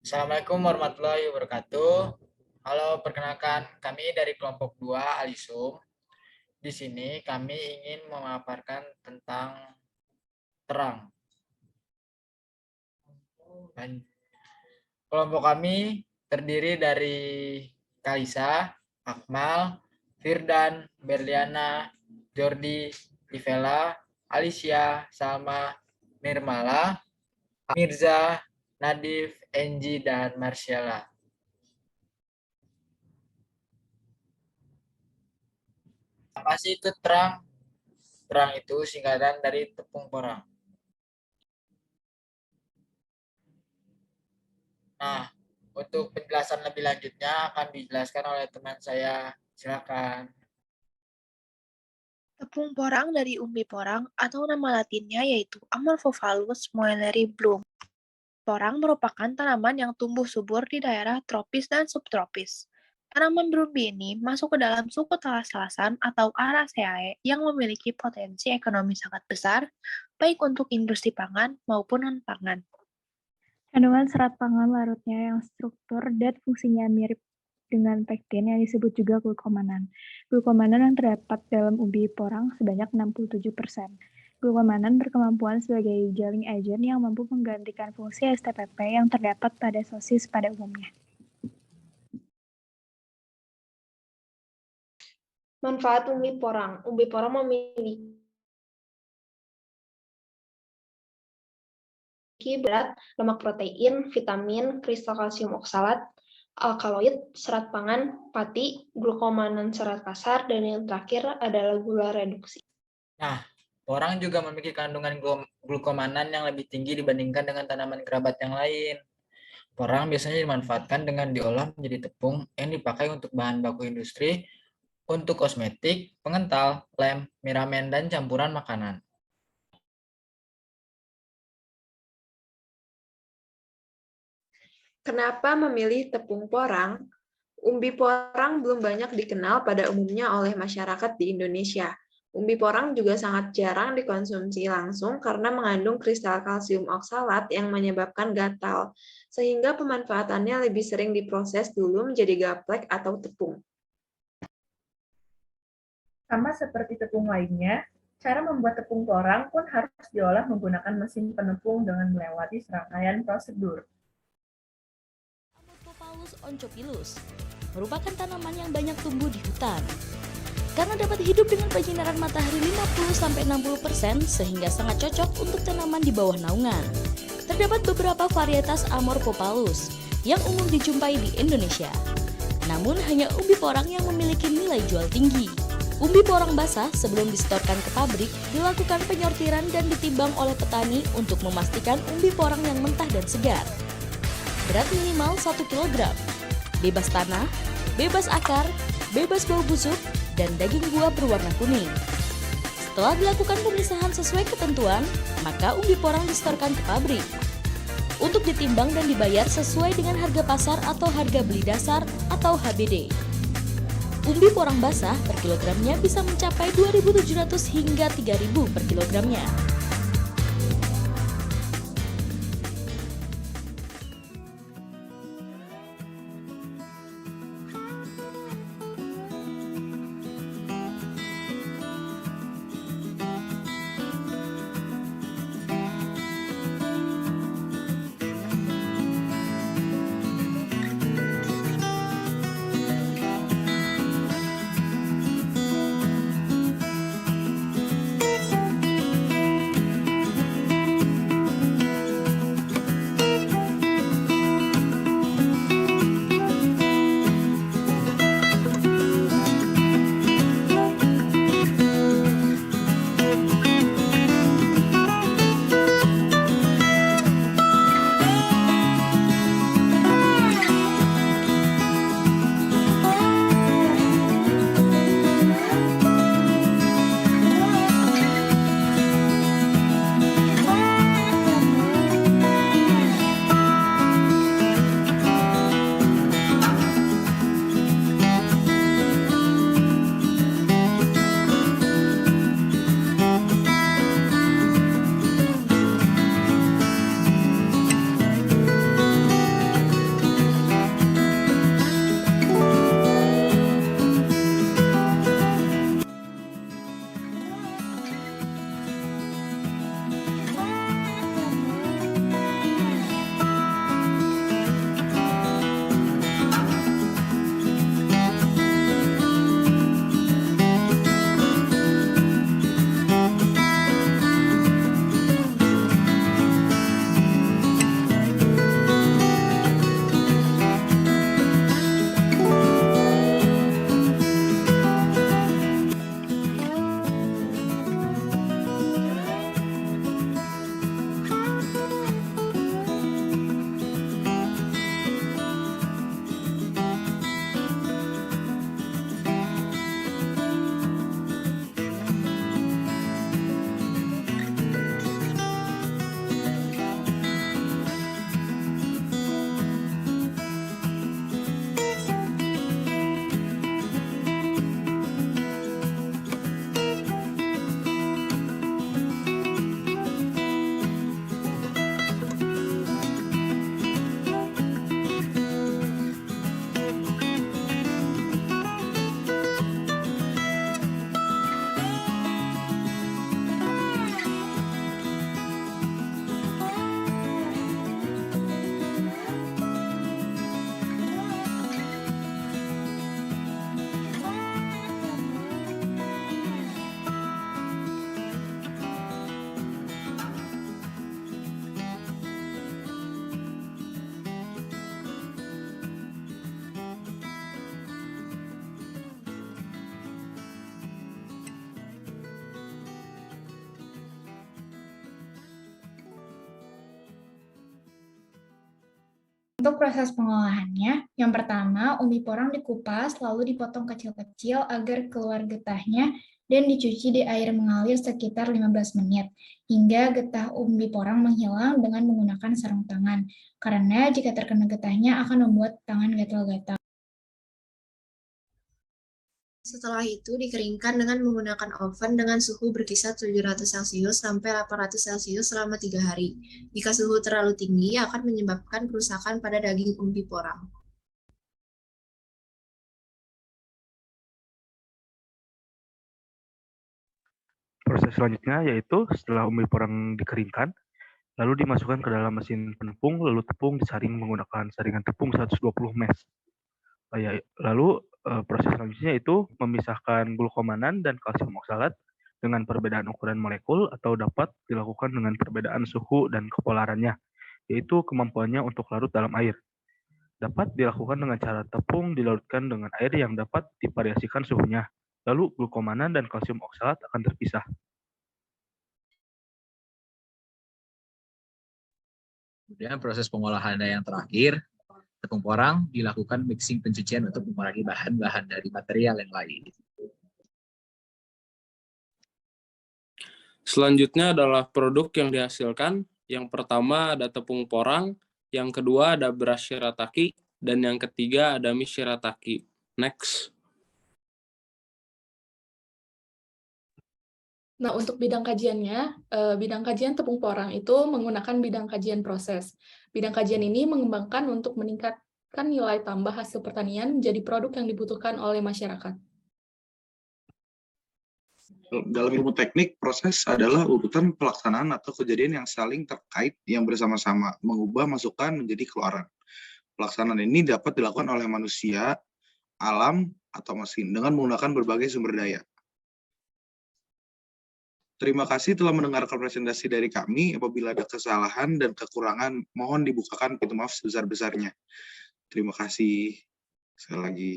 Assalamualaikum warahmatullahi wabarakatuh. Halo, perkenalkan kami dari kelompok 2 Alisum. Di sini kami ingin memaparkan tentang terang. Dan kelompok kami terdiri dari Kalisa, Akmal, Firdan, Berliana, Jordi, Ivela, Alicia, Salma, Nirmala, Mirza, Nadif, Enji, dan Marsyala. Apa sih itu terang? Terang itu singkatan dari tepung porang. Nah, untuk penjelasan lebih lanjutnya akan dijelaskan oleh teman saya. Silakan. Tepung porang dari umbi porang atau nama latinnya yaitu Amorphophallus moelleri Bloom. Porang merupakan tanaman yang tumbuh subur di daerah tropis dan subtropis. Tanaman berumbi ini masuk ke dalam suku talas-talasan atau Araceae yang memiliki potensi ekonomi sangat besar, baik untuk industri pangan maupun non-pangan. Kandungan serat pangan larutnya yang struktur dan fungsinya mirip dengan pektin yang disebut juga glukomanan. Glukomanan yang terdapat dalam umbi porang sebanyak 67%. Glukomanan berkemampuan sebagai gelling agent yang mampu menggantikan fungsi STPP yang terdapat pada sosis pada umumnya. Manfaat umbi porang. Umbi porang memiliki berat, lemak protein, vitamin, kristal kalsium oksalat, alkaloid, serat pangan, pati, glukomanan serat kasar, dan yang terakhir adalah gula reduksi. Nah, porang juga memiliki kandungan glukomanan yang lebih tinggi dibandingkan dengan tanaman kerabat yang lain. Porang biasanya dimanfaatkan dengan diolah menjadi tepung yang dipakai untuk bahan baku industri, untuk kosmetik, pengental, lem, miramen, dan campuran makanan. Kenapa memilih tepung porang? Umbi porang belum banyak dikenal pada umumnya oleh masyarakat di Indonesia. Umbi porang juga sangat jarang dikonsumsi langsung karena mengandung kristal kalsium oksalat yang menyebabkan gatal, sehingga pemanfaatannya lebih sering diproses dulu menjadi gaplek atau tepung. Sama seperti tepung lainnya, cara membuat tepung porang pun harus diolah menggunakan mesin penepung dengan melewati serangkaian prosedur. Amorphophallus onchopilus merupakan tanaman yang banyak tumbuh di hutan. Karena dapat hidup dengan penyinaran matahari 50-60% sehingga sangat cocok untuk tanaman di bawah naungan. Terdapat beberapa varietas Amorphophallus yang umum dijumpai di Indonesia. Namun hanya umbi porang yang memiliki nilai jual tinggi. Umbi porang basah sebelum disetorkan ke pabrik dilakukan penyortiran dan ditimbang oleh petani untuk memastikan umbi porang yang mentah dan segar. Berat minimal 1 kg, bebas tanah, bebas akar, bebas bau busuk, dan daging buah berwarna kuning. Setelah dilakukan pemisahan sesuai ketentuan, maka umbi porang disetorkan ke pabrik untuk ditimbang dan dibayar sesuai dengan harga pasar atau harga beli dasar atau HBD. Umbi porang basah per kilogramnya bisa mencapai 2.700 hingga 3.000 per kilogramnya. Untuk proses pengolahannya, yang pertama, umbi porang dikupas lalu dipotong kecil-kecil agar keluar getahnya dan dicuci di air mengalir sekitar 15 menit, hingga getah umbi porang menghilang dengan menggunakan sarung tangan, karena jika terkena getahnya akan membuat tangan gatal-gatal. Setelah itu dikeringkan dengan menggunakan oven dengan suhu berkisar 700 Celcius sampai 800 Celcius selama 3 hari. Jika suhu terlalu tinggi akan menyebabkan kerusakan pada daging umbi porang. Proses selanjutnya yaitu setelah umbi porang dikeringkan, lalu dimasukkan ke dalam mesin penepung, lalu tepung disaring menggunakan saringan tepung 120 mesh. Lalu proses selanjutnya yaitu memisahkan glukomanan dan kalsium oksalat dengan perbedaan ukuran molekul atau dapat dilakukan dengan perbedaan suhu dan kepolarannya, yaitu kemampuannya untuk larut dalam air. Dapat dilakukan dengan cara tepung dilarutkan dengan air yang dapat divariasikan suhunya. Lalu glukomanan dan kalsium oksalat akan terpisah. Kemudian proses pengolahannya yang terakhir, tepung porang dilakukan mixing pencucian untuk mengurangi bahan-bahan dari material yang lain. Selanjutnya adalah produk yang dihasilkan. Yang pertama ada tepung porang, yang kedua ada beras shirataki, dan yang ketiga ada mie shirataki. Next. Nah, untuk bidang kajiannya, bidang kajian tepung porang itu menggunakan bidang kajian proses. Bidang kajian ini mengembangkan untuk meningkatkan nilai tambah hasil pertanian menjadi produk yang dibutuhkan oleh masyarakat. Dalam ilmu teknik, proses adalah urutan pelaksanaan atau kejadian yang saling terkait yang bersama-sama mengubah masukan menjadi keluaran. Pelaksanaan ini dapat dilakukan oleh manusia, alam, atau mesin dengan menggunakan berbagai sumber daya. Terima kasih telah mendengarkan presentasi dari kami. Apabila ada kesalahan dan kekurangan, mohon dibukakan pintu maaf sebesar-besarnya. Terima kasih sekali lagi.